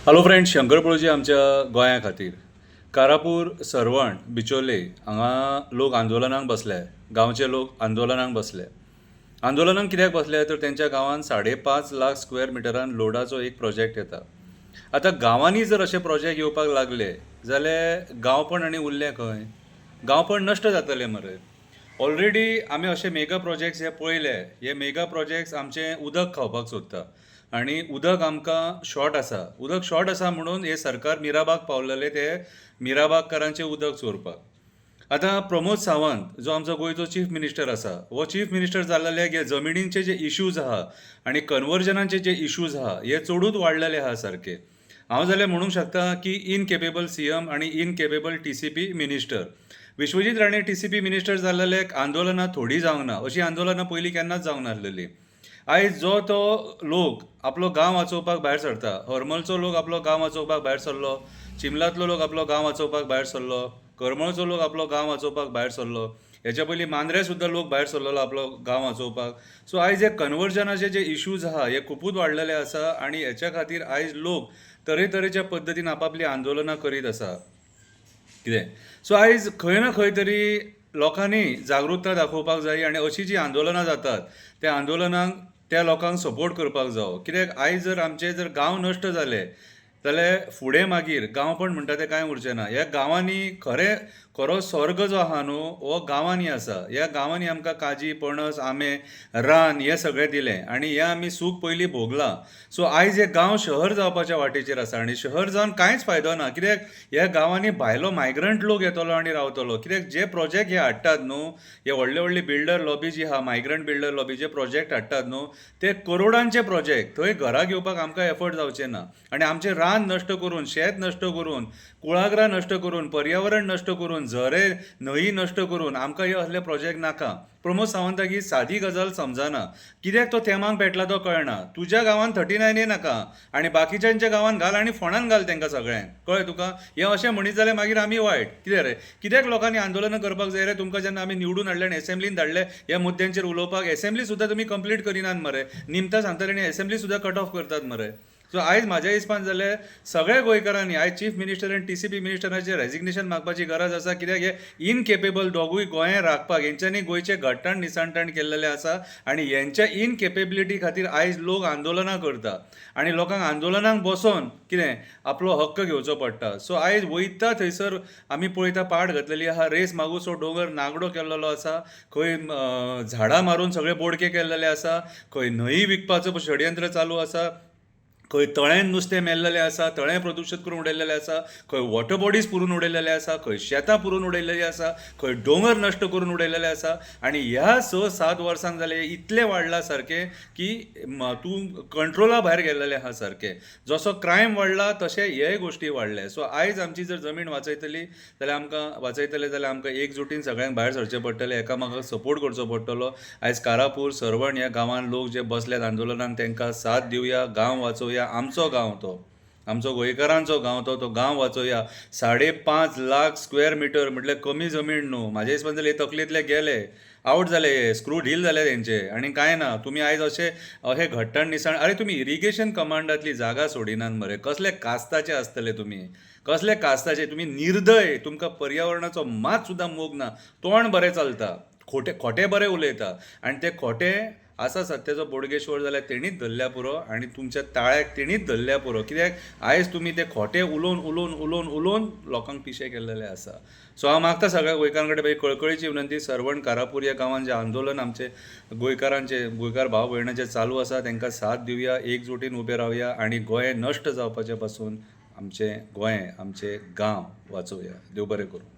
Hello friends, Shankar पळोवची आमच्या गोंया खातीर कारापूर, सरवण, बिचोले हांगा लोक आंदोलनाक बसले. गांवचे लोक आंदोलनाक बसले. आंदोलनाक कित्याक बसले तर तेंच्या गांवांत 5.5 लाख स्क्वेअर मिटरान लोडाचो एक प्रोजेक्ट येता. आतां गांवांनी जर अशे प्रोजेक्ट येवपाक लागले जाल्यार गांवपण आनी उरलें खंय? गांवपण नश्ट जातलें मरे. ऑलरेडी आमी अशे मेगा प्रोजेक्ट्स हे पळयले. हे मेगा प्रोजेक्ट्स आमचें उदक खावपाक सोदता आनी उदक आमकां शॉर्ट आसा. उदक शॉर्ट आसा म्हणून हे सरकार मिराबाग पावलेले ते मिराबागकारांचें उदक चोरपाक. आतां प्रमोद सावंत जो आमचो गोंयचो चीफ मिनिस्टर आसा, हो चीफ मिनिस्टर जाल्ल्याक हे जमिनींचे जे इश्यूज आहा आनी कन्वर्जनाचे जे इश्यूज आहा हे चडूच वाडलेले आहा सारके. हांव जाल्यार म्हणूंक शकता की इनकेपेबल सीएम आनी incapable TCP minister. Vishwajit Rane TCP minister जाल्ल्याक आंदोलनां थोडी जावंक ना. अशी आंदोलनां पयलीं केन्नाच जावंक नासलेली. आयज जो तो लोक आपलो गांव वाचोवपाक भायर सरता, हरमलचो लोक आपलो गांव वाचोवपाक भायर सरलो, चिंबलातलो लोक आपलो गांव वाचोवपाक भायर सरलो, करमळचो लोक आपलो गांव वाचोवपाक भायर सरलो, हेच्या पयलीं मांद्रे सुद्दां लोक भायर सरलेलो आपलो गांव वाचोवपाक. सो आयज हे कन्वर्जनाचे जे इश्यूज आहा हे खुपूच वाडलेले आसा आनी हेच्या खातीर आयज लोक तरेतरेच्या पद्दतीन आपापली आंदोलनां करीत आसा. कितें सो आयज खंय ना खंय तरी लोकांनी जागृताय दाखोवपाक जाय आनी अशीं जीं आंदोलनां जातात त्या आंदोलनांक त्या लोकांक सपोर्ट करपाक जावो. कित्याक आयज जर आमचे जर गांव नश्ट जाले जाल्यार फुडें मागीर गांवपण म्हणटा तें कांय उरचें ना. ह्या गांवांनी खरो स्वर्ग जो आहा न्हू हो गांवांनी आसा. ह्या गांवांनी आमकां काजी, पणस, आंबे, रान हें सगळें दिलें आनी हें आमी सूख पयलीं भोगलां. सो आयज हे गांव शहर जावपाच्या वाटेचेर आसा आनी शहर जावन कांयच फायदो ना. कित्याक ह्या गांवांनी भायलो मायग्रंट लोक येतलो आनी रावतलो. कित्याक जे प्रोजेक्ट हे हाडटात न्हू, हे व्हडले व्हडले बिल्डर लॉबी जी आहा, मायग्रंट बिल्डर लॉबी जे प्रोजेक्ट हाडटात न्हू ते करोडांचे प्रोजेक्ट. थंय घरां घेवपाक आमकां एफर्ट जावचें ना आनी आमचें रान नश्ट करून, शेत नश्ट करून, कुळागरां नश्ट करून, पर्यावरण नश्ट करून, झरे न्हंयी नश्ट करून आमकां हे असले प्रोजेक्ट नाका. प्रमोद सावंताक ही सादी गजाल समजना. कित्याक तो थेमाक पेटला तो कळना. तुज्या गांवांत 39A नाका आनी बाकीच्यांच्या गांवांत घाल आनी फोंडान घाल तेंकां सगळ्यांक. कळ्ळें तुका? हें अशें म्हणीत जाल्यार मागीर आमी वायट. कितें रे, कित्याक लोकांनी आंदोलनां करपाक जाय रे? तुमकां जेन्ना आमी निवडून हाडले आनी एसेंब्लीन धाडले ह्या मुद्द्यांचेर उलोवपाक, एसेंब्ली सुद्दां तुमी कंप्लीट करिनात मरे. निमतां सांगतात आनी एसेंब्ली सुद्दां कट ऑफ करतात मरे. सो आयज म्हाज्या हिसपान जाल्यार सगळ्या गोंयकारांनी आयज चीफ मिनिस्टर आनी टीसीपी मिनिस्टराचें रेजिग्नेशन मागपाची गरज आसा. कित्याक हे इनकेपेबल दोगूय गोंय राखपाक हेंच्यांनी गोंयचें घट्टाण निसाणटाण केल्लेलें आसा आनी हेंच्या इनकेपेबिलिटी खातीर आयज लोक आंदोलनां करता आनी लोकांक आंदोलनाक बसोन कितें आपलो हक्क घेवचो पडटा. सो आयज वयता थंयसर आमी पळयता पाड घातलेली आहा. रेस मागुसो डोंगर नागडो केल्लो आसा. खंय झाडां मारून सगळे बोडके केल्लेले आसा. खंय न्हंयी विकपाचो षडयंत्र चालू आसा. खंय तळ्यान नुस्तें मेल्लेलें आसा, तळें प्रदूशीत करून उडयल्लेलें आसा. खंय वॉटर बॉडीज पुरून उडयल्लेले आसा. खंय शेतां पुरून उडयल्लेलीं आसा. खंय दोंगर नश्ट करून उडयल्लेले आसा. आनी ह्या 6-7 वर्सांक जालें इतलें वाडलां सारकें की तूं कंट्रोला भायर गेल्लेलें आहा सारकें. जसो क्रायम वाडला तशें हेय गोश्टी वाडले. सो आयज आमची जर जमीन वाचयतली जाल्यार आमकां एकजुटीन सगळ्यांक भायर सरचें पडटलें, एकामेकाक सपोर्ट करचो पडटलो. आयज कारापूर, सरवण ह्या गांवांत लोक जे बसल्यात आंदोलनाक तेंकां साथ दिवया, गांव वाचोवया. आमचो गांव तो, आमचो गोंयकारांचो गांव तो गांव वाचोवया. 5.5 लाख स्क्वेअर मिटर म्हटल्यार कमी जमीन न्हू. म्हाज्या हिसपान जाल्यार हे तकलेंतले गेले, आवट जाले, हे स्क्रू ढील जाले तेंचे आनी कांय ना. तुमी आयज अशें घट्टण निसाण अरे तुमी इरिगेशन कमांडांतली जागा सोडिनात मरे. कसले कास्ताचे आसतले तुमी, कसले कास्ताचे तुमी, निर्दय. तुमकां पर्यावरणाचो मात सुद्दां मोग ना. तोंड बरें चलता, खोटे बरें उलयता आनी ते खोटे आसा सत्याचो बोडगेश्वर जाल्यार तेणीच धरल्या पुरो आनी तुमच्या ताळ्याक तेणीच धरल्या पुरो. कित्याक आयज तुमी ते खोटे उलोवन लोकांक पिशे केल्लेले आसा. सो हांव मागता सगळ्या गोंयकारां कडेन कळकळीची विनंती, सरवण, कारापूर ह्या गांवांत जें आंदोलन आमचे गोंयकार भाव भयणांचें चालू आसा तेंकां साथ दिवया, एकजुटीन उबे रावया आनी गोंय नश्ट जावपाचे पासून आमचें गोंय, आमचें गांव वाचोवया. देव बरें करूं.